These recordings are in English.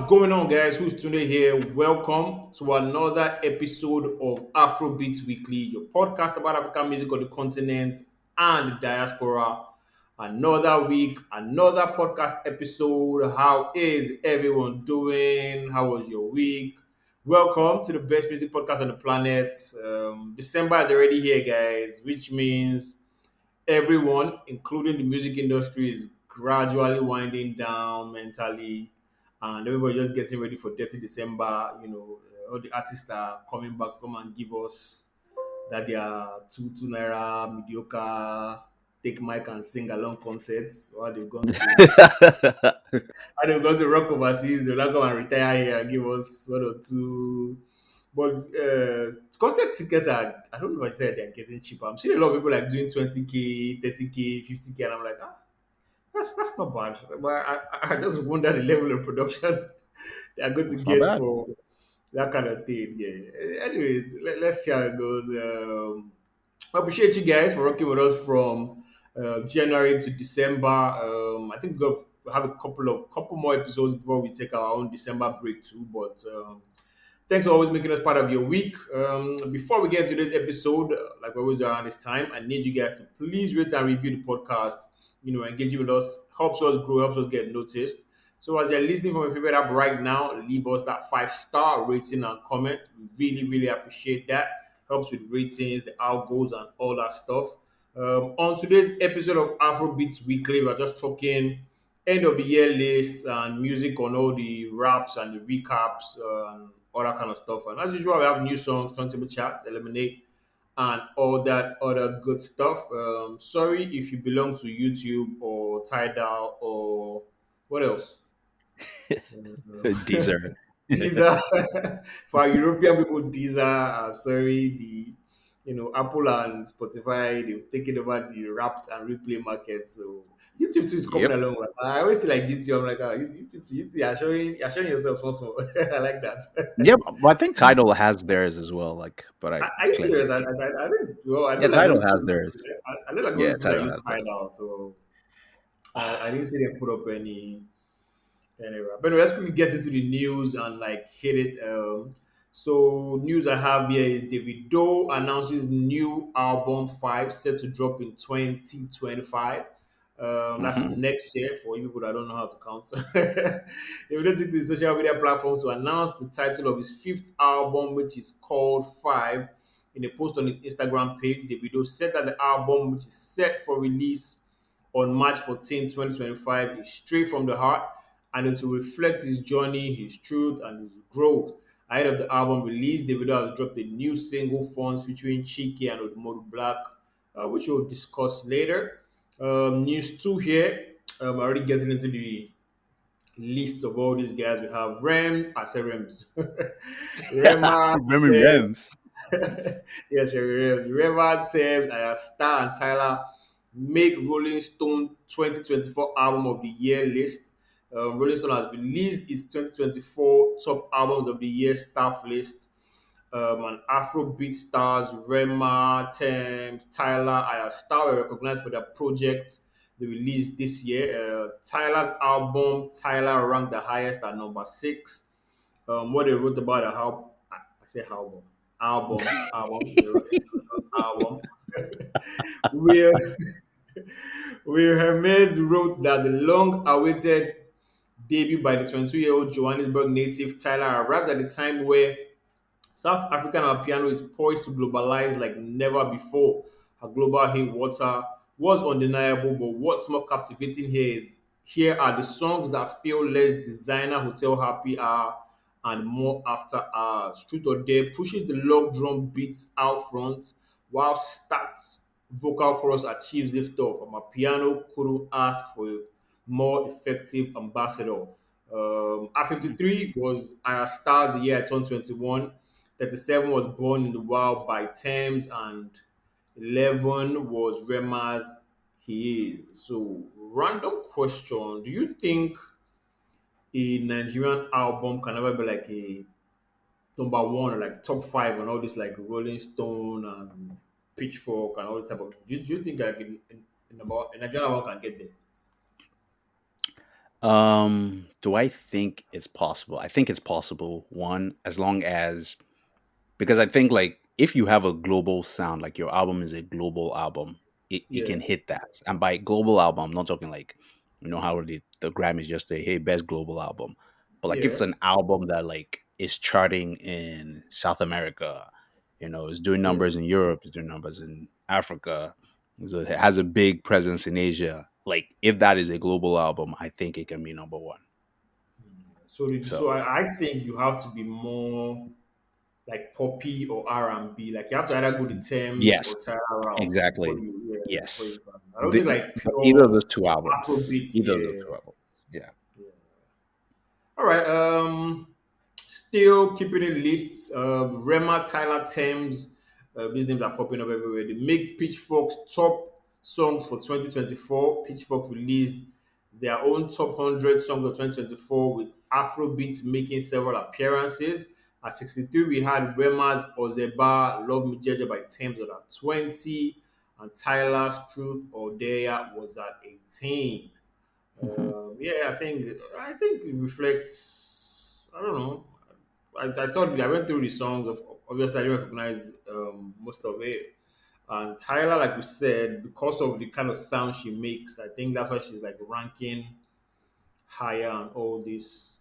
going on, guys? Who's Tunde here? Welcome to another episode of Afrobeats Weekly, your podcast about African music on the continent and the diaspora. Another week, another podcast episode. How is everyone doing? How was your week? Welcome to the best music podcast on the planet. December is already here, guys, which means everyone, including the music industry, is gradually winding down mentally, and everybody just getting ready for Dirty December. All the artists are coming back to come and give us that they are two naira mediocre take mic and sing along concerts while they've gone to rock overseas. They'll not come and retire here and give us one or two. But concert tickets are, I don't know if I said they're getting cheaper. I'm seeing a lot of people like doing 20K, 30K, 50K, and I'm like, that's not bad. But I just wonder the level of production they are going to It's not get bad. for that kind of thing. Yeah. Anyways, let's see how it goes. I appreciate you guys for working with us from January to December. I think we have a couple more episodes before we take our own December break too. But thanks for always making us part of your week. Before we get to this episode, like we always do around this time, I need you guys to please rate and review the podcast. Engaging with us helps us grow, helps us get noticed. So as you're listening from your favorite app right now, leave us that 5-star rating and comment. We really, really appreciate that. Helps with ratings, the algos, and all that stuff. On today's episode of Afrobeats Weekly, we're just talking end of the year lists and music on all the raps and the recaps and all that kind of stuff. And as usual, we have new songs, turntable chats, eliminate, and all that other good stuff. Sorry if you belong to YouTube or Tidal or what else? Deezer. Deezer. For our European people, Deezer. Sorry, Apple and Spotify, they've taken over the wrapped and replay market. So YouTube too is coming Yep. along. Right? I always say like YouTube, I'm like, YouTube too. YouTube, you're showing yourself small, small. I like that. Yep. Well, I think Tidal has theirs as well. But I Are you claim serious? it. I don't. Well, I know Yeah, like Tidal only has two. theirs. I know like only Yeah, two that Tidal use has theirs. Tidal. So I didn't see them put up any rap. But anyway, let's quickly get into the news and like hit it. So news I have here is Davido announces new album 5 set to drop in 2025. That's Hmm. next year for you people that don't know how to count. Davido took to his social media platforms to announce the title of his fifth album, which is called 5. In a post on his Instagram page, Davido said that the album, which is set for release on March 14, 2025, is straight from the heart and it will reflect his journey, his truth, and his growth. Ahead of the album release, Davido has dropped a new single, Funds, featuring Chike and Odumodu Black, which we'll discuss later. News 2 here. Already getting into the list of all these guys. We have I say Rems. Rema, Remy Tems. Rems. Yes, Rems. Rema, Tems, Starr, and Tyla make Rolling Stone 2024 Album of the Year list. Rolling Stone has released its 2024 Top Albums of the Year staff list. And Afrobeat stars Rema, Tems, Tyla, Starr were recognized for their projects they released this year. Tyla's album, Tyla ranked the highest at number 6. What they wrote about how I say album, they wrote album. Will Will Hermes wrote that the long-awaited debut by the 22-year-old Johannesburg native Tyla arrives at a time where South African piano is poised to globalize like never before. Her global hit "Water" was undeniable, but what's more captivating here are the songs that feel less designer hotel happy hour and more after hours. Truth or Dare pushes the log drum beats out front, while stacked vocal chorus achieves liftoff. And my piano couldn't ask for a more effective ambassador. R53 was Ayra Stars the year I turned 21. 37 was Born in the Wild by Tems, and 11 was Rema's He Is. So, random question. Do you think a Nigerian album can ever be like a number one or like top five on all this like Rolling Stone and Pitchfork and all this type of? Do you think like a Nigerian album can get there? Do I think it's possible? I think it's possible. One, as long as because I think like if you have a global sound, like your album is a global album, it Yeah, can hit that. And by global album, I'm not talking like how the Grammys just say, hey, best global album. But like if yeah, it's an album that like is charting in South America, is doing yeah. numbers in Europe, is doing numbers in Africa, so it has a big presence in Asia. Like if that is a global album, I think it can be number one. So So I think you have to be more like poppy or R&B. Like you have to either go the Thames yes, or Tyla route before exactly. you Yes. can. I don't think like But either of pure those two albums. Afrobeats. Either of those Yeah, two albums. Yeah. yeah. All right. Still keeping it lists. Rema, Tyla, Tems. These names are popping up everywhere. They make Pitchforks top songs for 2024. Pitchfork released their own top 100 songs of 2024 with Afrobeats making several appearances. At 63, we had Rema's Ozeba, Love Me Jeje by Tems was at 20, and Tyler's Truth or Dare was at 18. Hmm. Yeah, I think it reflects. I don't know. I went through the songs. Obviously, I didn't recognize most of it. And Tyler, like we said, because of the kind of sound she makes, I think that's why she's like ranking higher on all these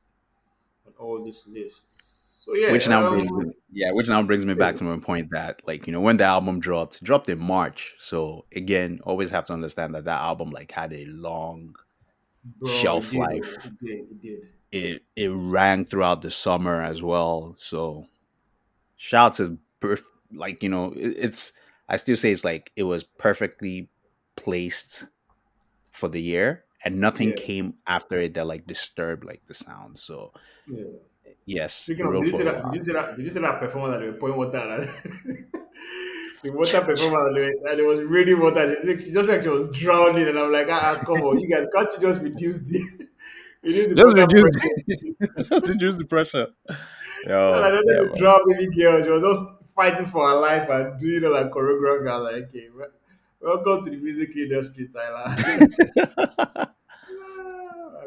lists. So Which yeah, now brings me, yeah, which now brings me back to my point that like when the album dropped in March. So again, always have to understand that that album like had a long bro, it shelf did. Oh, life. it did. It did. It ran throughout the summer as well. So shout out to like it's I still say it's like it was perfectly placed for the year, and nothing Yeah, came after it that like disturbed like the sound. So yeah. yes, Speaking it of, rode did you for see a that? Did you while. see that? Did you see that performance that they were pouring water? The water performance and it was raining water. She just like she was drowning, and I'm like, come on, you guys, can't you just reduce the reduce the Just water reduce, pressure? just reduce the pressure. And I Oh wanted yeah, to man. drown baby girl. She was just fighting for her life and doing all like choreography. I was like, okay, welcome to the music industry, Tyler. I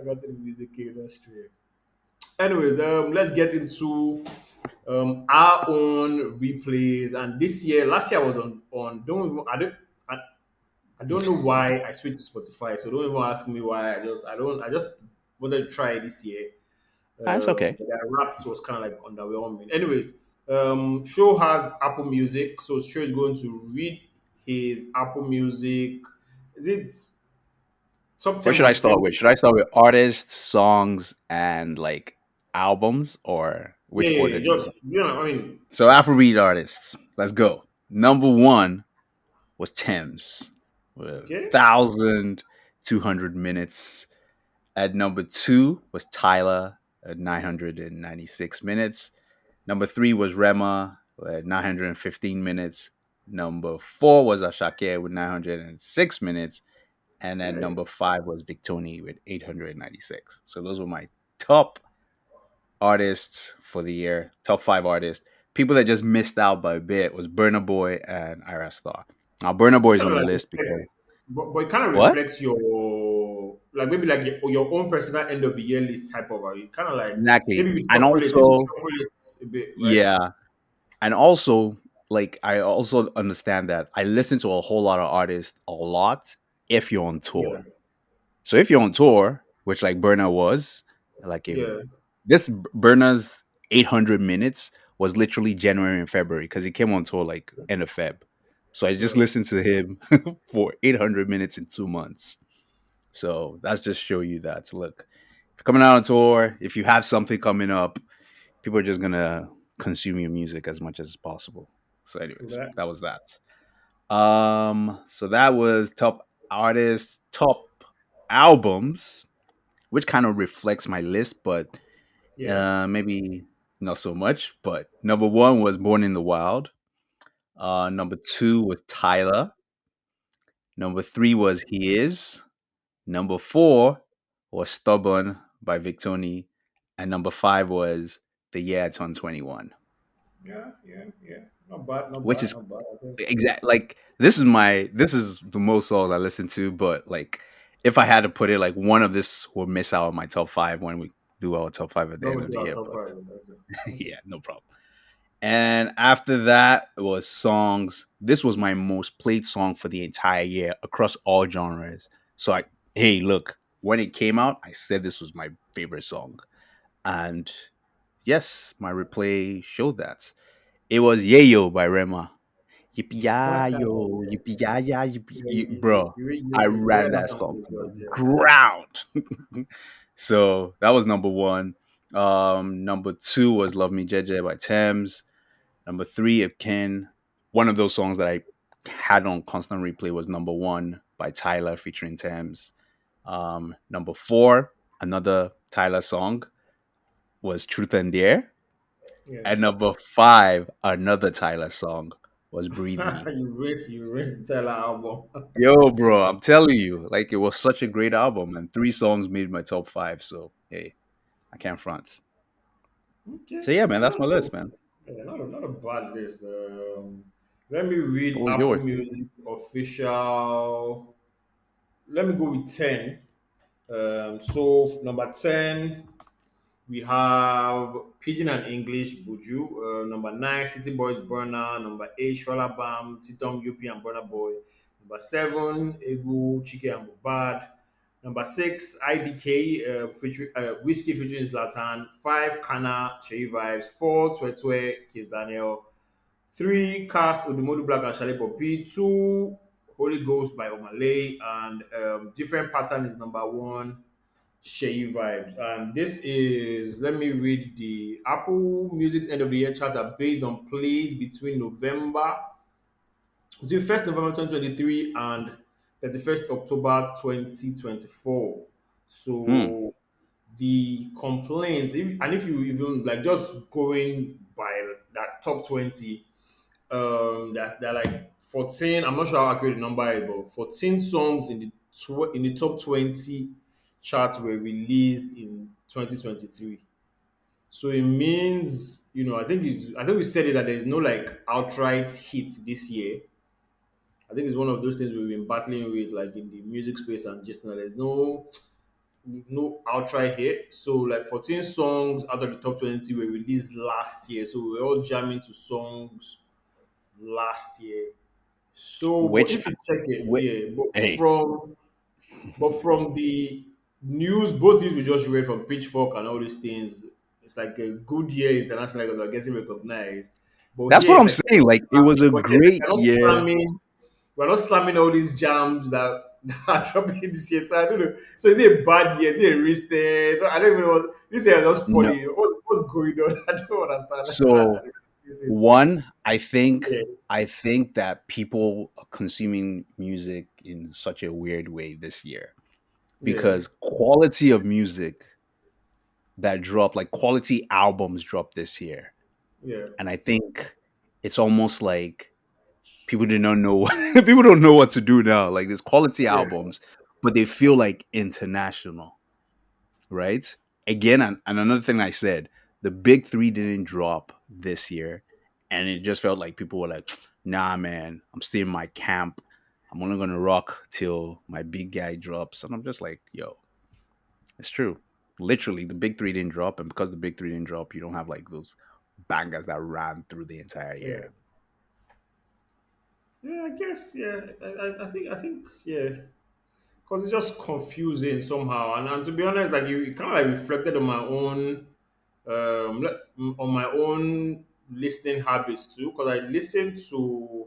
got to the music industry. Anyways, let's get into our own replays. And this year, last year I was on. I, I don't know why I switched to Spotify. So don't even ask me why. I just wanted to try it this year. That's okay. But their raps was kind of like underwhelming. Anyways, Show has Apple Music, so Show is going to read his Apple Music. Is it top What 10 should I most start streamed? with? Should I start with artists, songs, and like albums, or Yeah, which yeah, order yeah. do you Just want? I mean, So Afrobeat artists. Let's go. Number one was Tems with okay, 1,200 minutes. At number two was Tyla at 996 minutes. Number three was Rema at 915 minutes. Number four was Ashake with 906 minutes. And then okay. number five was Victoni with 896. So those were my top artists for the year, top five artists. People that just missed out by a bit was Burna Boy and Ayra Starr. Now, Burna Boy Which is kind on of the like list because reflects, but it kind of what? reflects your like maybe like your own personal end of the year list type of it. Kind of like Exactly. maybe we And shuffle it, if we also, shuffle it a bit, right? yeah. And also, like, I also understand that I listen to a whole lot of artists a lot if you're on Yeah, tour. So if you're on tour, which like Burner was, like yeah, this Burner's 800 minutes was literally January and February because he came on tour like end of Feb. So I just yeah. listened to him for 800 minutes in 2 months. So that's just show you that. Look, if you're coming out on tour, if you have something coming up, people are just gonna consume your music as much as possible. So, True anyways, that. that was that. So that was top artists, top albums, which kind of reflects my list, but Yeah, maybe not so much. But number one was Born in the Wild. Number two was Tyler. Number three was He Is. Number four was Stubborn by Victoni. And number five was The Year I Turned 21, yeah, yeah, yeah. Not bad, not which bad, is not bad. I think. exact like this is the most songs I listen to, but like if I had to put it, like one of this will miss out on my top five when we do our top five at the That end would of do the our year. top But five. Okay. Okay. yeah, no problem. And after that was songs. This was my most played song for the entire year across all genres. So hey, look, when it came out, I said this was my favorite song. And yes, my replay showed that. It was Yayo by Rema. Yippee yo, Yeah. yippee ya, yippee, Yeah, bro. I you ran read that that song song to to the God, yeah. ground. So that was number one. Number two was Love Me Jeje by Tems. Number three, If Ken. One of those songs that I had on constant replay was number one by Tyla featuring Tems. Number four, another Tyla song was Truth and Dare. Yeah. And number five, another Tyla song was Breathe Me. You raised the Tyler album. Yo, bro, I'm telling you, like it was such a great album, and three songs made my top five. So hey, I can't front. Okay, So yeah, man, okay, that's that's my list, cool. man. Yeah, not a bad list. Let me What read was Apple yours? Music official. Let me go with 10. So number 10, we have Pigeon and English Buju. Number 9, City Boys Burner. Number 8, Shwala Bam, Titom UP and Burner Boy. Number 7, Egu, Chike and Mubad. Number 6, IDK, Whiskey featuring Zlatan. 5, Kana, Chey Vibes. 4, Twetwe, Kiss Daniel. 3, Cast, Odumodu Black and Shale Poppy. 2, Holy Ghost by Omalay. And Different Pattern is number 1. Shea vibes. And this is, let me read the Apple Music's end of the year charts are based on plays between 1st November 2023 and 31st October 2024. Hmm. So the complaints, if you even like just going by that top 20, that they're like 14. I'm not sure how accurate the number is, but 14 songs in in the top 20 charts were released in 2023. So it means, I think we said it that there is no like outright hit this year. I think it's one of those things we've been battling with, like in the music space and just now. There's no outright hit. So like 14 songs out of the top 20 were released last year. So we were all jamming to songs last year. So, but Which, if you check it, which yeah, hey, but from the news, both news we just read from Pitchfork and all these things, it's like a good year internationally because we're getting recognized. But that's here what it's I'm like saying. Like it was a but here it's like great year. we're not slamming all these jams that, that are dropping this year. So I don't know. So is it a bad year? Is it a reset? So I don't even know. This year is just No, funny. What's going on? I don't understand. so Is it? one, I think, Yeah, I think that people are consuming music in such a weird way this year yeah, because quality of music that dropped, like quality albums dropped this year, yeah, and I think it's almost like people do not know people don't know what to do now. Like there's quality yeah, albums, but they feel like international, right? Again, and another thing I said, the big three didn't drop this year, and it just felt like people were like, "Nah, man, I'm staying in my camp. I'm only gonna rock till my big guy drops." And I'm just like, "Yo, it's true. Literally, the big three didn't drop, and because the big three didn't drop, you don't have like those bangers that ran through the entire yeah. year." Yeah, I guess. Yeah, I think. Yeah, because it's just confusing somehow. And to be honest, like it kind of like reflected on my own listening habits too. Because I listened to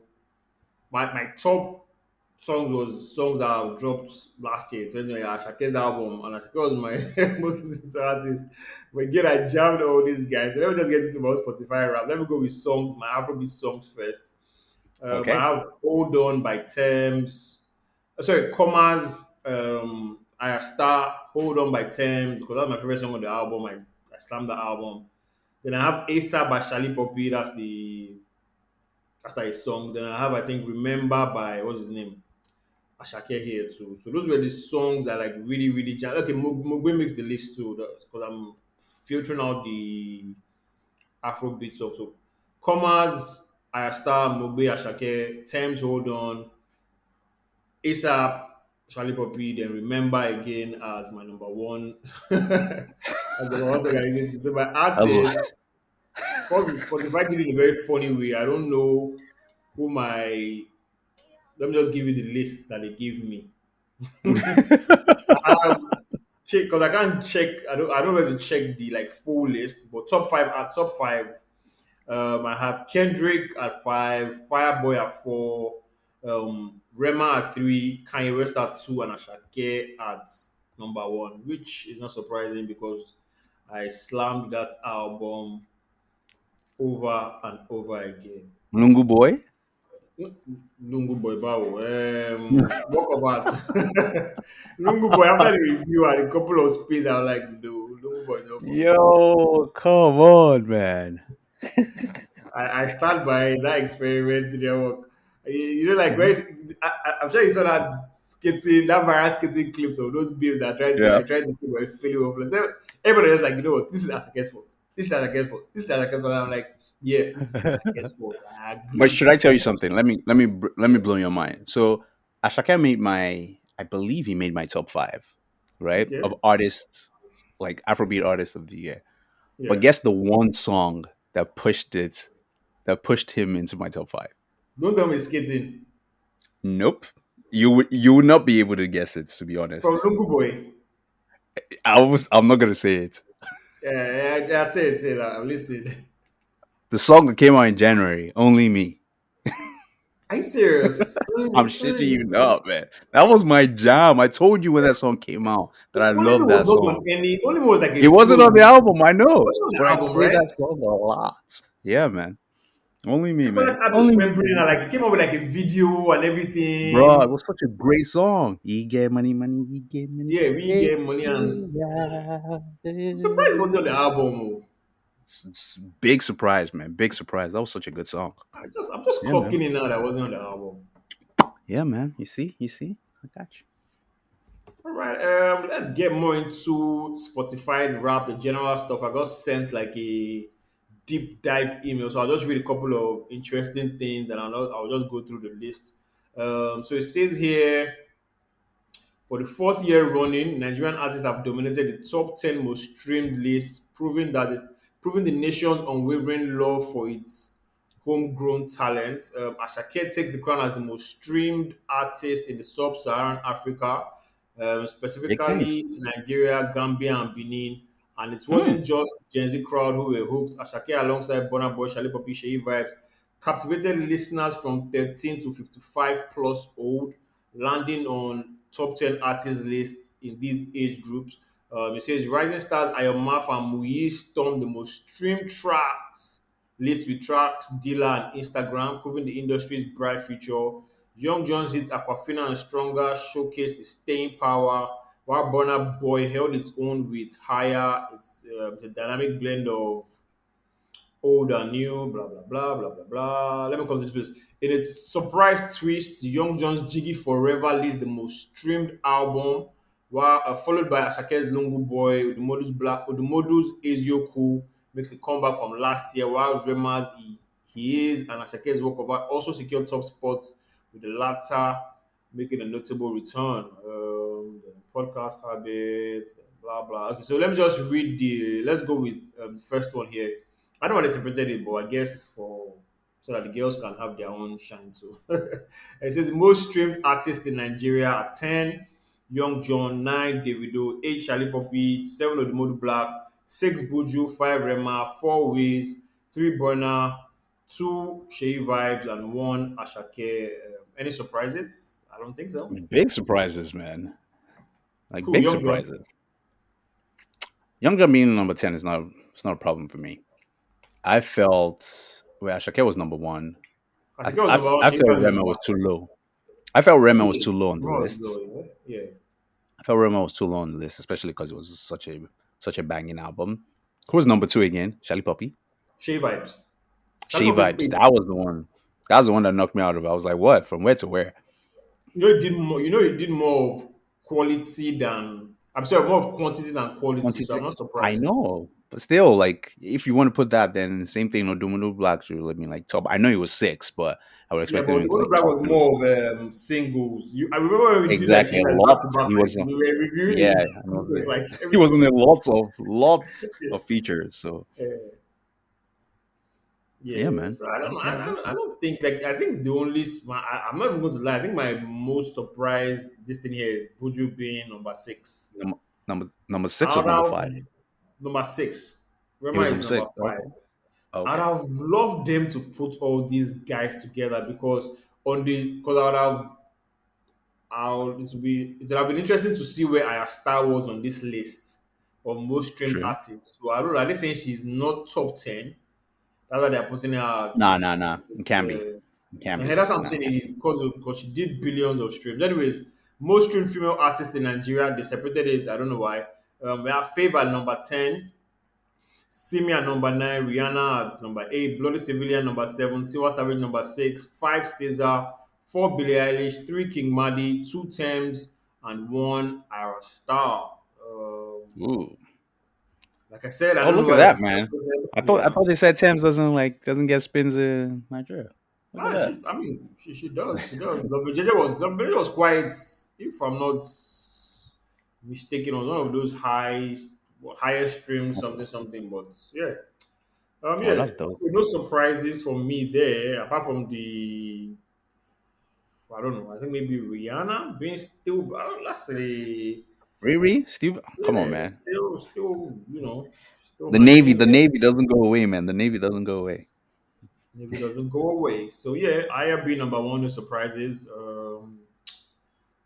my top songs was songs that I dropped last year, 2020, Ashake's album, and Ashake was my most listened to artist. But again, I jammed all these guys. So let me just get into my own Spotify rap. Let me go with songs, my Afrobeat songs first. I Okay, have Hold On by Tems. Sorry, Commas, I Starr, Hold On by Tems, because that's my favorite song on the album. I slammed the album. Then I have Asa by Shali Poppy, that's like a song. Then I have, I think, Remember by, what's his name? Ashake here too. So those were the songs I like really, really jam. Okay, Mugbe makes the list too, because I'm filtering out the Afrobeat songs. So Commas, Ayastar, Mugbe, Ashake, Thames, Hold On, ASAP. Charlie Poppy, then Remember Again as my number one. As the one thing I need to say. My That's what. artist, Spotify did it in a very funny way. I don't know who my. Let me just give you the list that they give me. Um, check because I can't check. I don't know where to check the like full list, but top five at top five. I have Kendrick at five, Fireboy at four, Rema at three, Kanye West at two, and Ashake at number one, which is not surprising because I slammed that album over and over again. Lungu boy. Lungu Boy Bao. Walk of art. Lungu Boy, after the review and a couple of spins, I was like, no, Lungu Boy is not for me. Yo, come on, man. I stand by that experiment in their work. Like when I'm sure you saw that skating, that viral skating clips of those babes that tried Yeah. that tried to speak about feeling hopeless. So everybody was like, you know what, this is Ashake's fault. This is Ashake's fault. This is Ashake's fault. And I'm like, yes, this is Ashake's fault. I But agree. should I tell you something? Let me blow your mind. So Ashake made I believe he made my top five, right? Of Okay. artists, like Afrobeat artists of the year. But Yeah. guess the one song that pushed him into my top five. Don't tell me skating. Nope. You would not be able to guess it, to be From honest. Lungu Boy. I'm not gonna say it. Yeah, say that. I'm listening. The song that came out in January, Only Me. Are you serious? I'm shitting you not, man. That was my jam. I told you when that song came out that I Only Me love was that not on song. any. Only Me was like a It wasn't on the few. album, I know, Was it on but the I album, play right? that song a lot. Yeah, man. Only me, But like, man. I'm just Only me, remembering baby. now, like it came up with like a video and Bro, it everything. was such a great song. He get money, money, he get money. Yeah, we Hey, get money, and yeah. I'm surprised it wasn't on the album. Oh. Big surprise, man. Big surprise. That was such a good song. I'm just Yeah, man. clocking it now that wasn't on the album. Yeah, man. You see? You see? I got you. All right, let's get more into Spotify rap, the general stuff. I got sent like a deep dive email, so I'll just read a couple of interesting things, and I'll just go through the list. So it says here. For the fourth year running, Nigerian artists have dominated the top 10 most streamed lists, proving the nation's unwavering love for its homegrown talent. Ashake takes the crown as the most streamed artist in the sub-Saharan Africa, Big things. specifically Nigeria, Gambia, and Benin. And it Hmm. wasn't just the Gen Z crowd who were hooked. Ashake, alongside Burna Boy, Shali Poppy, Sheyi Vibes, captivated listeners from 13 to 55 plus old, landing on top 10 artist lists in these age groups. It says rising stars Maff and Muyi stormed the most streamed tracks list with tracks, Dilla and Instagram, proving the industry's bright future. Young John's hits Aquafina and Stronger showcased his staying power, while Burna Boy held its own with Higher. It's the dynamic blend of old and new, blah blah blah blah blah blah. Let me come to this place. In a surprise twist, Young John's Jiggy Forever leads the most streamed album, while followed by Ashake's Lungu Boy, Odumodu's Ezioku makes a comeback from last year, while Rema's He Is and Ashake's Walk of Art also secured top spots, with the latter making a notable return. The podcast habits, blah blah. Okay, so let me just read the. Let's go with the first one here. I don't want to separate it, but I guess for so that the girls can have their own shine too. It says most streamed artist in Nigeria are 10, Young John, 9, Davido, 8, Charlie Poppy, 7, Odumodu Black, 6, Buju, 5, Rema, 4, Wiz, 3, Burner, 2, Shea Vibes, and 1, Ashake. Any surprises? I don't think so. Big surprises, man. Like Cool, big Young John. surprises. Young John being number 10 is not a problem for me. I felt well, Ashake was number one. Ashake was number one, I Shea felt Vibes was Rema number was too 2. low. I felt Rema was Really? too low on the Rema was list. low, yeah? Yeah. I felt Rema was too low on the list, especially because it was such a banging album. Who was number two again? Charlie Poppy. Shea Vibes. Charlie She Puth is vibes. 8. That was the one. That was the one that knocked me out of it. I was like, what? From where to where? It did more. It did more of quality than. I'm sorry, more of quantity than quality. So I'm Quantity. not I surprised. know. But still, like, if you want to put that, then same thing, Odumodu Black should let me like top. I know he was six, but I would Yeah, expect him but the to Odumodu like Black talk was through more of singles. I remember when we did like exactly shit a like back lot. to back, He like was we were reviewing yeah, his I know videos like he every was 2 in weeks. lots Yeah. of features. So yeah, Yeah, man. so I don't know. Okay, I okay. don't think like I think the only I'm not even going to lie. I think my most surprised this thing here is Buju being number six. Number number six or I'd number have five? number six. He Rema was is number number six. five. Okay. I'd Okay. have loved them to put all these guys together because I would have it would have been interesting to see where Ayra Starr was on this list of most streamed True. artists. So I don't know. Are they saying she's not top 10? That's why they're putting her out. Nah, nah, nah. It can be. Uh, It can and be. that's what I'm No. saying because she did billions of streams. Anyways, most streamed female artists in Nigeria, they separated it. I don't know why. We have Fave at number 10, Simi at number 9, Rihanna at number 8, Bloody Civilian number 7, Tiwa Savage number 6, 5 Caesar, 4 Billie Eilish, 3 King Madi, 2 Tems, and 1 Ayra Starr. Ooh. Like I said, I Oh, don't know look at why that, we man. separated. I Yeah. thought they said Thames doesn't get spins in Nigeria. Look at Ah, that. I mean, she does. She does. Love was quite, if I'm not mistaken, on one of those highest streams, something, something. But yeah, Oh, yeah. that's dope. So no surprises for me there, apart from the, I don't know. I think maybe Rihanna being still, let's say, Riri, Steve, come on, yeah, man. still, still hanging in The there. Navy doesn't go away, man. The Navy doesn't go away. Maybe it doesn't go away. So yeah, IRB number one, no surprises.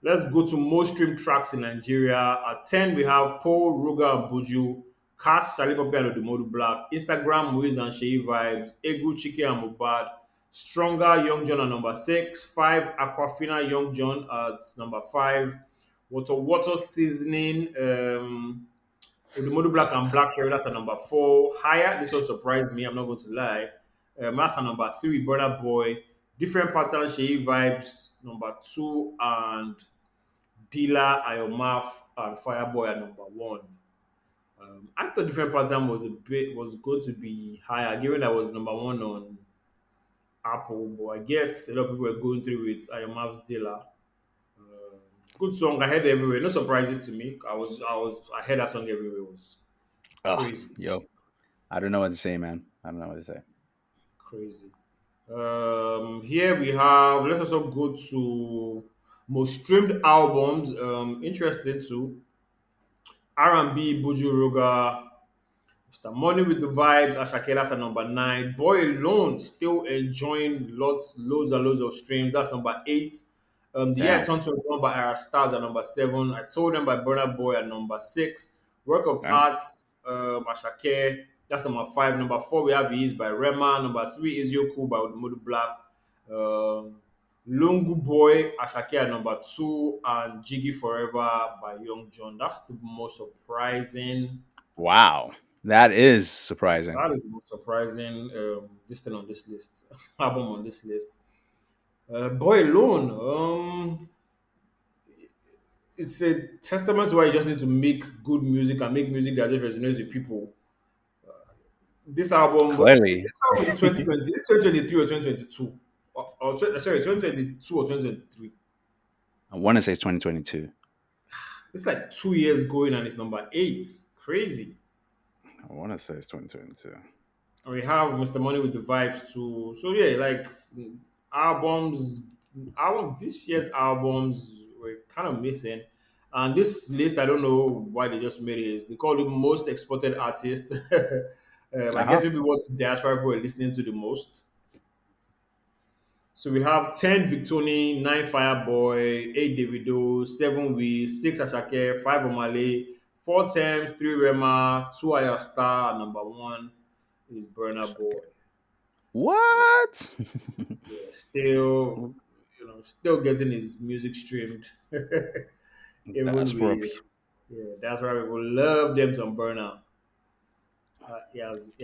Let's go to most streamed tracks in Nigeria. At 10, we have Paul, Ruga, and Buju, Cass, Charlie Poppy, and Odumodu Black, Instagram, Moise and Shea Vibes, Egu, Chike, and Mubad, Stronger, Young John at number 6, 5, Aquafina, Young John at number 5, Water Seasoning, Odumodu Black and Black Cherry, that's at number 4. Higher, this one surprised me, I'm not going to lie. That's at number 3, Burner Boy, Different Pattern, Shea Vibes, number 2, and Dealer, Maff, and Fireboy are number one. I thought different pattern was going to be higher, given that was number one on Apple. But I guess a lot of people were going through with Maff's Dealer. Uh, Good song. I heard it everywhere. No surprises to me. I heard that song everywhere. It was Oh, crazy, yo, I don't know what to say, man. I don't know what to say. crazy. Here we have. Let's also go to most streamed albums. Interesting too. R&B, Buju Roga, Mr. Money with the Vibes, Ashake, that's at number 9. Boy Alone, still enjoying loads and loads of streams. That's number 8. The Year Damn. 2021 by Ayra Stars at number 7. I Told Them by Burna Boy at number 6. Work of Damn. Arts, Ashake, that's number 5. Number 4, we have Is by Rema. Number 3 is Yoku by Odumodu Black. Um, Lungu Boy, Ashake at number 2. And Jiggy Forever by Young John. That's the most surprising. Wow, that is surprising. That is the most surprising this thing on this list, album on this list. Boy Alone, it's a testament to why you just need to make good music and make music that just resonates with people. This album, Clearly, this album is 2020, it's 2023 or 2022, sorry, 2022 or 2023. I want to say it's 2022. It's like 2 years going and it's number 8. Crazy. I want to say it's 2022. And we have Mr. Money with the Vibes too. So yeah, like albums, this year's albums were kind of missing. And this list, I don't know why they just made it. They call it most exported artist. I Uh guess huh. maybe what diaspora people are listening to the most. So we have 10 Victoni, 9 Fireboy, 8 Davido, 7 We, 6 Ashake, 5 Omale, 4 Tems, 3 Rema, 2 Aya Star, and number 1 is Burner Boy. What? Yeah, still, still getting his music streamed. Even Diaspora with, yeah, that's why people love them some burner.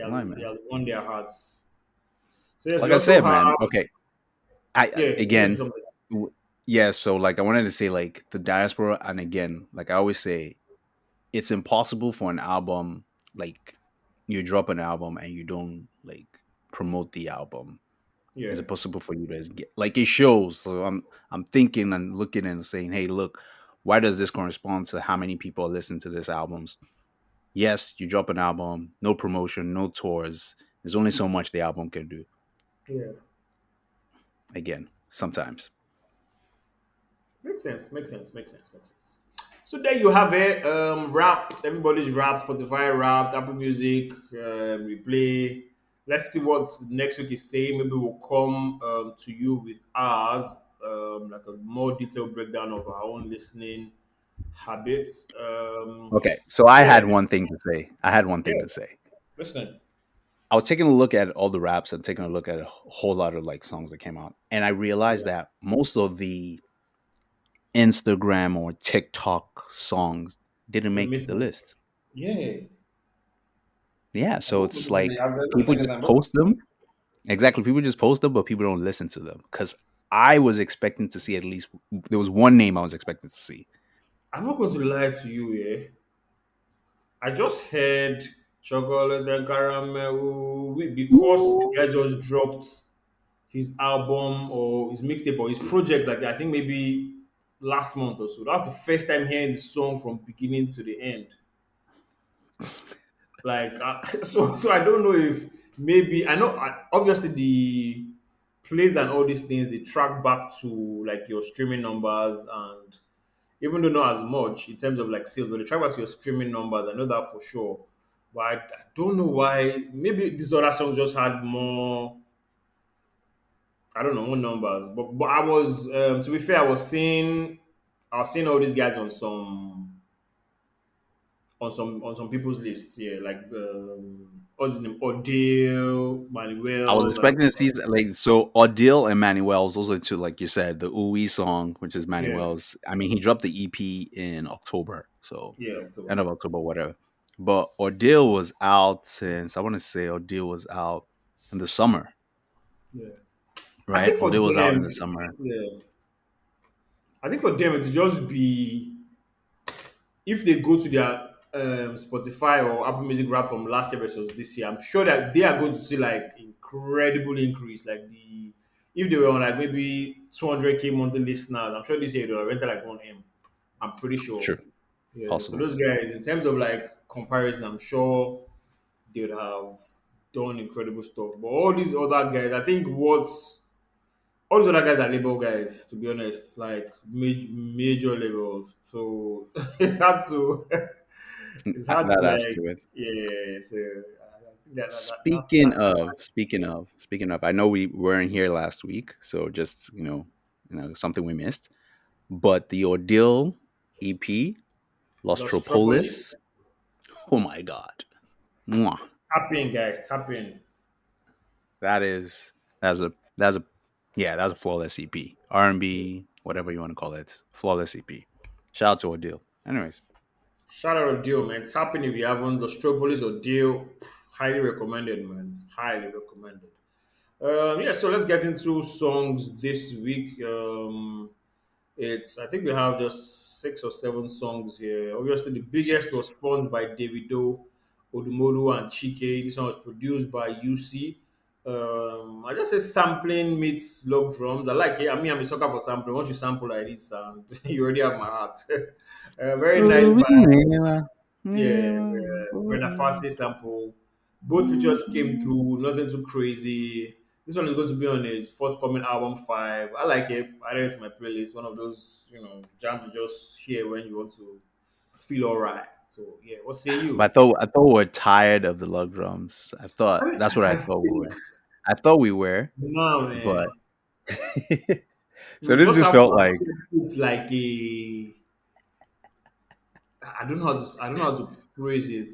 line, He man. has won their hearts. So yes, Like we I also said, have, man. Okay, yeah, you want to say again, something? yeah. So like, I wanted to say like the diaspora, and again, like I always say, it's impossible for an album like you drop an album and you don't like promote the album. Yeah. Is it possible for you to get like it shows? So I'm thinking and looking and saying, hey, look, why does this correspond to how many people listen to this albums? Yes, you drop an album, no promotion, no tours. There's only so much the album can do. Yeah. Again, sometimes. Makes sense. Makes sense. Makes sense. Makes sense. So there you have it. Raps. Everybody's rap. Spotify Wrapped. Apple Music. We play. Let's see what next week is saying. Maybe we'll come to you with ours, like a more detailed breakdown of our own listening habits. Okay, so I Yeah. had one thing to say. I had one thing Yeah. to say. Listen. I was taking a look at all the raps and taking a look at a whole lot of like songs that came out, and I realized Yeah. that most of the Instagram or TikTok songs didn't We're make the missing. list. Yeah. Yeah, I'm so open it's to like the. I've just people saying just that. post them. Exactly, people just post them, but people don't listen to them. Because I was expecting to see at least there was one name I was expecting to see. I'm not going to lie to you, yeah. I just heard chocolate and caramel because the guy just dropped his album or his mixtape or his project, like I think maybe last month or so. That's the first time hearing the song from beginning to the end. Like, so I don't know if maybe I know obviously the plays and all these things they track back to like your streaming numbers and even though not as much in terms of like sales, but they track back to your streaming numbers. I know that for sure. But I don't know why. Maybe these other songs just had more. I don't know more numbers. But I was to be fair, I was seeing all these guys on some people's lists. Yeah, like what's his name, Odile, I was Manuel's, and expecting to see like so Odile and Manuel's. Those are two, like you said, the Ooey song, which is yeah, Manuel's. I mean, he dropped the EP in October, so yeah, October. end of October, whatever. But Odile was out since I want to say Odile was out in the summer, Yeah, I right? think for Odile was out in the them, summer. yeah, I think for them it just be if they go to their Spotify or Apple Music rap from last year versus this year, I'm sure that they are going to see like incredible increase. Like the if they were on like maybe 200K monthly listeners, I'm sure this year they'll rent like 1M. I'm pretty sure. Sure, Yeah. So possible. those guys, in terms of like comparison, I'm sure they would have done incredible stuff. But all these other guys, I think what's all these other guys are label guys, to be honest, like major labels. So it's hard to it's hard to That's like true. yeah. So I think Speaking of, I know we weren't here last week, so just something we missed. But the Ordeal EP, Lostropolis. Lostropolis, oh my god, mwah. Tap in, guys. Tap in. That is that's a yeah, that's a flawless EP, R&B, whatever you want to call it, flawless EP. Shout out to Ordeal. Anyways, Shout out to Deal, man. Tap in if you haven't. Lostropolis or Deal. Highly recommended, man. Highly recommended. Yeah, so let's get into songs this week. It's I think we have just 6 or 7 songs here. Obviously, the biggest six. was spawned by Davido, Odumodu, and Chike. This one was produced by UC. I just say sampling meets log drums. I like it. I mean, I'm a sucker for sampling. Once you sample like this, and you already have my heart. Very nice vibe. Yeah, Brenda Fassie sample. Both features came through, nothing too crazy. This one is going to be on his forthcoming album 5. I like it. I added it to my playlist. One of those, jams you just hear when you want to feel alright. So yeah, what say you? But I thought we were tired of the lug drums. I I thought mean, that's what I I thought we think were. I thought we were, no but man, so we this just just have to felt like accept it like a. I don't know how to phrase it.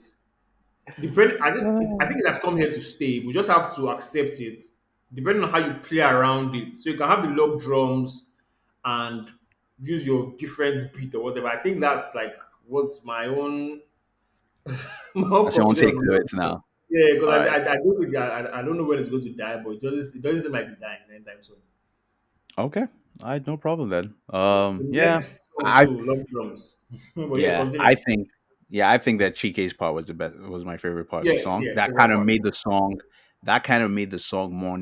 I think it has come here to stay. We just have to accept it, depending on how you play around it. So you can have the log drums and use your different beat or whatever. I think that's like what's my own my own that's your own conclusion take on to the it log drum. now. Yeah, All because right. I don't think I don't know when it's going to die, but it doesn't seem like it's dying anytime soon. Okay. All right, no problem then. Yes. The Yeah. next song I too, log drums. But yeah, yeah, continue. I think that Chike's part was the best was my favorite part of the Yes, song. yeah, That favorite kind of part. made the song that kind of made the song more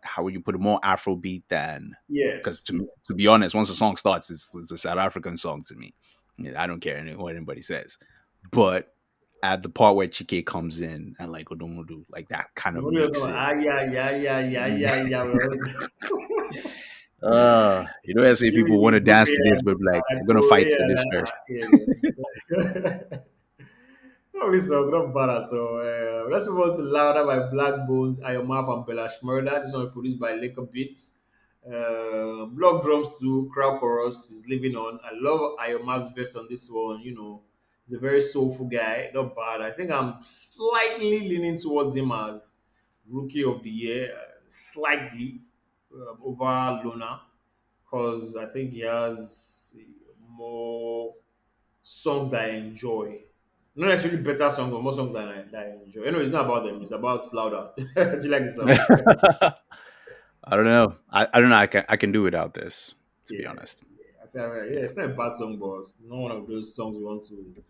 how would you put it, more Afrobeat than, because Yes. to be honest, once the song starts, it's a South African song to me. Yeah, I don't care what anybody says, but at the part where Chike comes in and like Odumodu, like that kind of What do you makes know? it. Ah, yeah, yeah, yeah, yeah, yeah, yeah. Well, I see give me people want to some good dance to this, air. but like I we're gonna go, fight yeah, to this first. yeah. Lovely song, not bad at all. Let's move on to Louder by Blaqbonez, Maff, and Bella Shmurda. This one is produced by Laker Beats. Block drums to crowd chorus is living on. I love Maff's verse on this one. He's a very soulful guy, not bad. I think I'm slightly leaning towards him as Rookie of the Year, slightly over Luna, because I think he has more songs that I enjoy. Not necessarily better songs, but more songs that I enjoy. Anyway, it's not about them. It's about Louder. Do you like the song? I don't know. I don't know. I can do without this, to be Yeah. honest. Yeah, Yeah. it's not a bad song, but it's not one of those songs we want to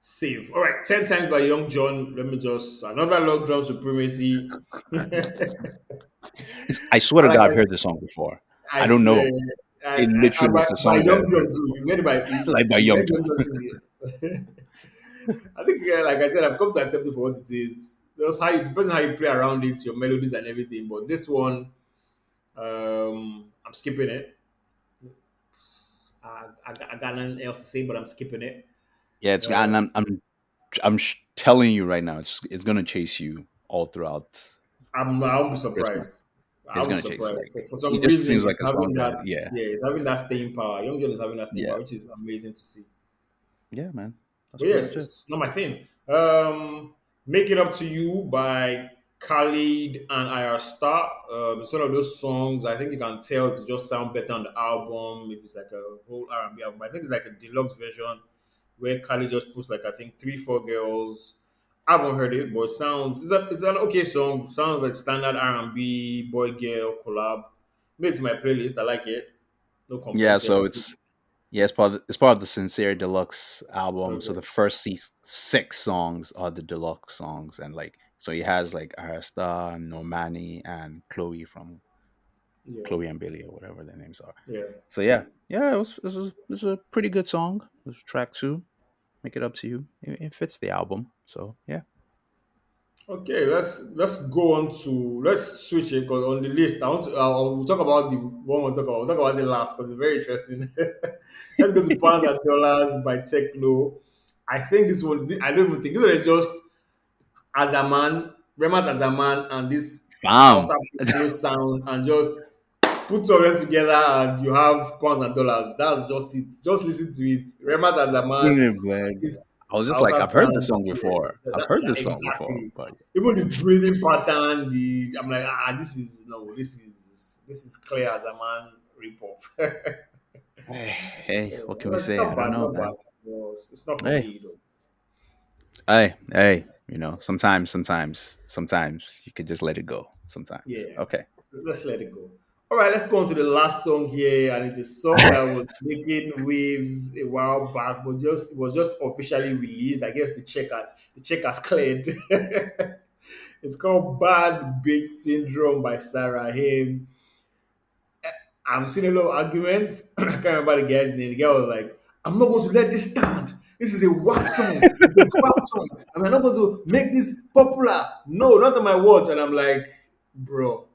save. All right, 10 times by Young John. Let me just another log drum supremacy. I swear to Like God, I've heard this song before. I I don't swear, know. It literally is a by song that Young John too. You read it by like by you Young read John. Young John too. Yes. I think, like I said, I've come to accept it for what it is. Just how you, depending on how you play around it, your melodies and everything. But this one, I'm skipping it. I got nothing else to say, but I'm skipping it. Yeah, it's Uh, and I'm telling you right now, it's gonna chase you all throughout I won't be Christmas. surprised. I It's won't be gonna chase surprised. like For it some just reason, seems like it's a song having that that. yeah Yeah, it's having that staying power. Young John is having that staying yeah power, which is amazing to see. yeah man. That's But pretty yes, much it. it's not my thing. Make It Up to You by Khalid and Ayra Starr. It's one of those songs I think you can tell to just sound better on the album if it's like a whole R&B album. I think it's like a deluxe version where Khalid just puts like I think three, four girls. I haven't heard it, but it sounds it's an okay song. Sounds like standard R&B boy girl collab. Made it to my playlist. I like it. No Yeah, complaints here so from me. it's yeah, it's part of the Sincere Deluxe album. So Okay. the first six songs are the deluxe songs, and like so he has like Arasta, Normani, and Chloe from Yeah. Chloe and Billy or whatever their names are. Yeah. So yeah, yeah, it was a pretty good song. It was track two. Make It Up to You. It fits the album. So yeah. Okay, let's go on to let's switch it because on the list I want to we'll talk about the one we'll talk about. We'll talk about it last because it's very interesting. Let's go to Pounds and Dollars by Tekno. I think this one I don't even think this one is just as a man, Rema's as a man, and this Bam. Hausa Pidgin sound, and just put two of them together, and you have Pounds and Dollars. That's just it. Just listen to it. Rema's as a man, Brilliant, man. this I was just like, Hausa I've heard this sound, song yeah, before. I've heard this song before, exactly. but Even the breathing pattern, I'm like, this is no, this is clear as a man rip off. hey, what can we It's say? not I don't bad, know, not bad. man. No, it's not for Hey, me though. hey. Sometimes you could just let it go. Sometimes, Yeah, okay. let's let it go. All right, let's go on to the last song here, and it's a song that was making waves a while back, but just it was just officially released. I guess the check has cleared. It's called "Bad Big Syndrome" by Siraheem. I've seen a lot of arguments. I can't remember the guy's name. The guy was like, I'm not going to let this stand. This is a whack song. It's a crap song. And I'm not going to make this popular. No, not on my watch. And I'm like, bro,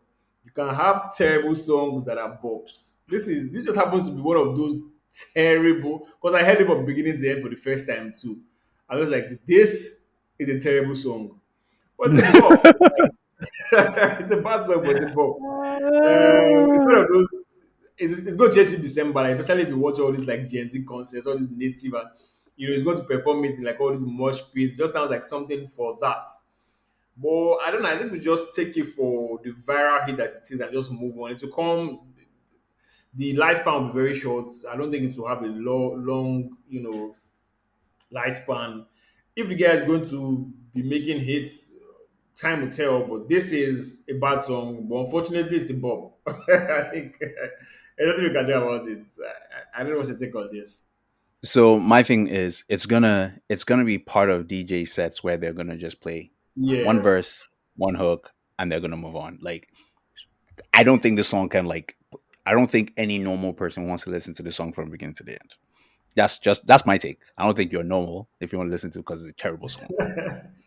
you can have terrible songs that are bops. This just happens to be one of those terrible because I heard it from beginning to end for the first time too. I was like, this is a terrible song. But it's a bop. It's a bad song, but it's a bop. It's one of those. It's going to chase you December, like, especially if you watch all these like Gen Z concerts, all these native, and it's going to perform it in like all these mosh pits. It just sounds like something for that. But I don't know. I think we just take it for the viral hit that it is and just move on. It will come. The lifespan will be very short. I don't think it will have a long, lifespan. If the guy is going to be making hits, time will tell. But this is a bad song. But unfortunately, it's a bop. I think there's nothing we can do about it. I don't know what to take on this. So my thing is, it's gonna be part of DJ sets where they're gonna just play one Yes. verse, one hook. and they're gonna move on. Like, I don't think the song can like. I don't think any normal person wants to listen to the song from beginning to the end. That's my take. I don't think you're normal if you want to listen to it because it's a terrible song.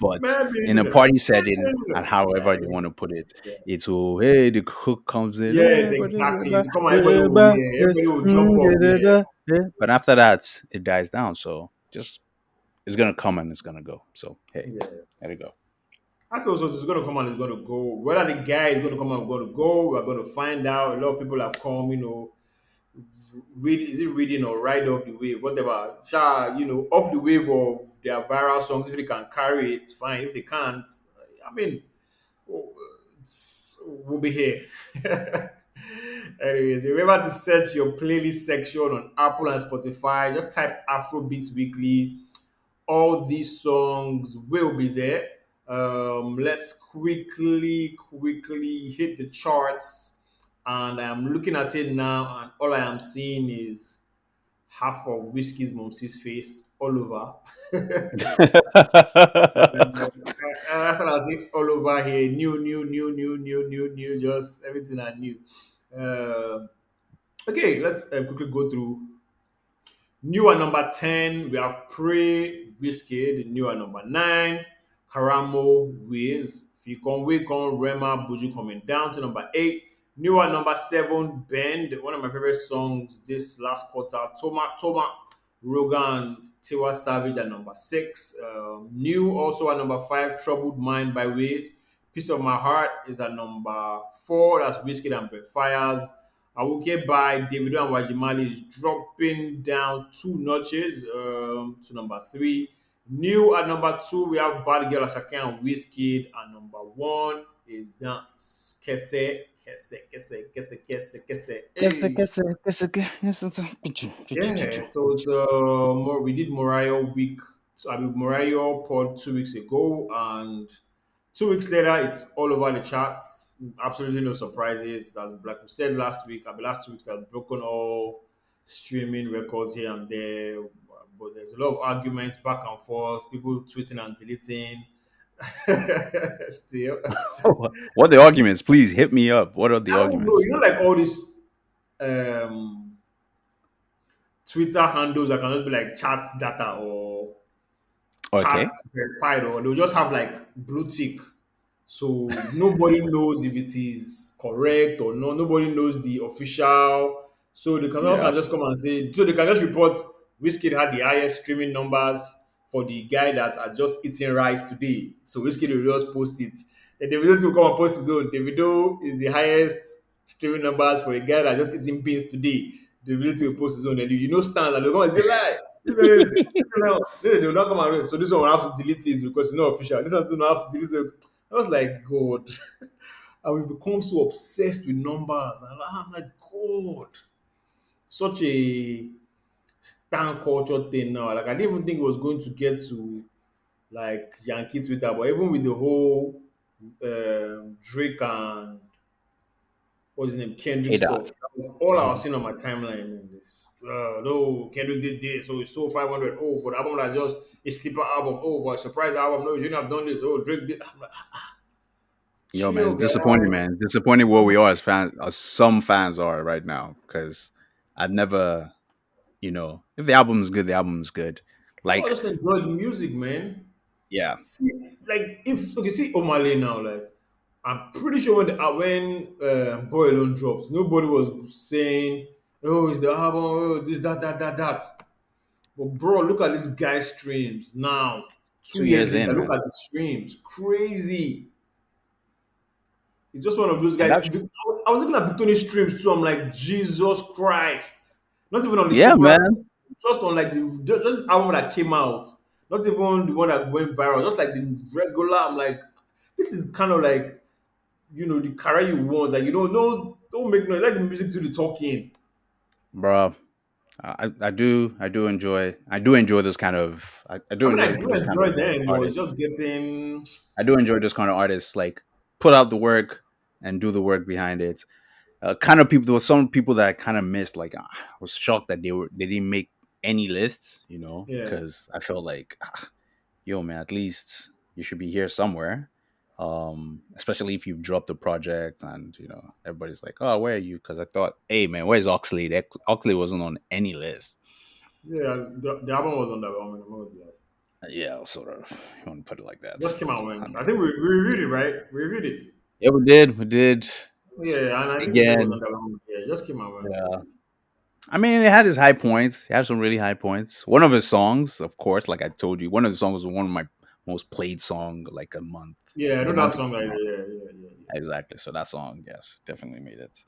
But Maybe, in you a know. party setting You and know. however they want to put it, it's oh hey the hook comes in, Yes, exactly. It's come on, everybody will hear. Everybody will jump up. Yeah. but after that it dies down. So just it's gonna come and it's gonna go. So hey, Yeah. there you go. I feel so. It's going to come and it's going to go. Whether the guy is going to come and going to go, we're going to find out. A lot of people have come, read is it reading or ride off the wave, whatever. Off the wave of their viral songs. If they can carry it, fine. If they can't, I mean, oh, we'll be here. Anyways, remember to search your playlist section on Apple and Spotify. Just type Afrobeats Weekly. All these songs will be there. Let's quickly hit the charts. And I'm looking at it now, and all I am seeing is half of Whiskey's Mom's face all over. That's what I see all over here. New. Just everything I knew. Uh, okay, let's quickly go through. New at number 10, we have Pray Whiskey. New at number 9, Karamo Wiz. Fikon Wekon Rema Buju coming down to number 8. New at number 7, Bend. One of my favorite songs this last quarter. Toma Rogan Tiwa Savage at number 6. New also at number 5, Troubled Mind by Wiz. Piece of My Heart is at number 4. That's Whiskey and Brent Fires. Awuke by Davido and Wajimali is dropping down 2 notches to number 3. New at number 2, we have Bad Girl Asake and Wizkid. And number 1 is Dance Kese. Hey. Yeah, so it's more. We did Mariah week. So I mean Mariah pod 2 weeks ago, and 2 weeks later, it's all over the charts. Absolutely no surprises. That, like we said last week, I mean last 2 weeks, that broken all streaming records here and there. But there's a lot of arguments back and forth. People tweeting and deleting. Still, What are the arguments? Please hit me up. What are the I don't know. arguments? Like all these um, Twitter handles that can just be like chat data or Okay. chat verified, or they'll just have like blue tick. So nobody knows if it is correct or not. Nobody knows the official. So the consumer Yeah. can just come and say, so they can just report Wizkid had the highest streaming numbers for the guy that are just eating rice today. So Wizkid will just post it. Then Davido will come and post his own. Davido is the highest streaming numbers for a guy that just eating beans today. Davido will post his own. And stands and they'll come and say, lie. They will not come and so this one will have to delete it because it's not official. This one will have to delete it. I was like, God. And we've become so obsessed with numbers. And I'm like, God. Such a stan culture thing now. Like, I didn't even think it was going to get to like Yankee Twitter, but even with the whole Drake and what's his name, Kendrick A dot. stuff, all I was seeing on my timeline in this. No, Kendrick did this, so it's sold 500. Oh, for the album that just a sleeper album. Oh, for a surprise album. No, you shouldn't have done this. Oh, Drake did. I'm like, Yo, man, chill, it's disappointing, guys. man. It's disappointing where we are as fans, as some fans are right now. Because I've never, if the album is good, the album is good. I Like, just enjoy the music, man. yeah, See, like if okay, see Omale now, like I'm pretty sure when Boy Alone dropped, nobody was saying, "Oh, it's the album, oh, this, that." But bro, look at this guy's streams now. two two years years later, in, look man. at the streams. Crazy. He's just one of those And guys. that's I was looking at Victoria's streams too. I'm like, Jesus Christ. Not even on this yeah, popular, man, just on like just this album that came out. Not even the one that went viral. Just like the regular. I'm like, this is kind of like the career you want. Like don't make noise. Let the music do the talking. bro. I do enjoy those kind of I do I mean, enjoy I do those kind enjoy of them, but it's artists. just getting I do enjoy those kind of artists. Like put out the work and do the work behind it. Kind of people. There were some people that I kind of missed. Like I was shocked that they didn't make any lists. yeah. Because I felt like, yo, man, at least you should be here somewhere. Especially if you've dropped a project and everybody's like, "Oh, where are you?" Because I thought, "Hey, man, where's Oxley?" Oxley wasn't on any list. Yeah, the album was underwhelming. I was like, Yeah, sort of. You want to put it like that. just came out when I And think we reviewed it, right? We reviewed it. yeah, we did. We did. Yeah, and I think we said it was Again, underwhelming. Yeah, it just came out yeah. Wednesday. I mean, it had its high points. It had some really high points. One of his songs, of course, like I told you, one of the songs was one of my most played song like a month, Yeah, I like a know that month ago song. Like, now. yeah. Exactly. So that song, yes, definitely made it.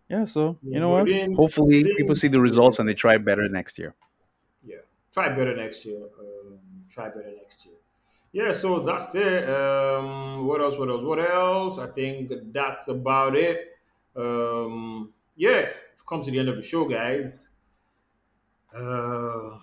Yeah. So you Yeah, know but what? it Hopefully, people didn't. see the Yeah, results and they try better next year. yeah. Try better next year. Try better next year. Yeah, so that's it. What else? What else? What else? I think that's about it. Yeah, it comes to the end of the show, guys.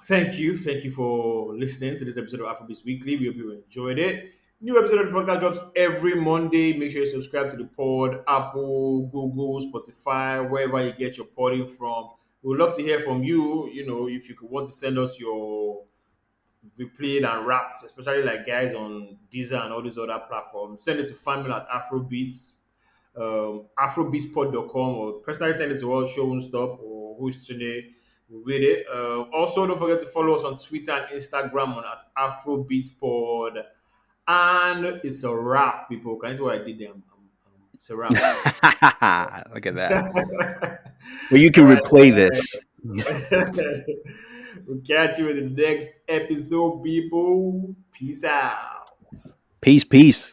Thank you for listening to this episode of Afrobeats Weekly. We hope you enjoyed it. New episode of the podcast drops every Monday. Make sure you subscribe to the pod, Apple, Google, Spotify, wherever you get your podding from. We would love to hear from you. You know, if you could want to send us your replayed and wrapped, especially like guys on Deezer and all these other platforms, send it to family at Afrobeats, afrobeatspod.com, or personally send it to us, Showontstop or who's Tunde. We'll read it. Also, don't forget to follow us on Twitter and Instagram on at AfrobeatsPod. And it's a wrap, people. Can you see what I did there? It's a wrap. Look at that. Well, you All can right. replay this. We'll catch you in the next episode, people. Peace out. Peace, peace.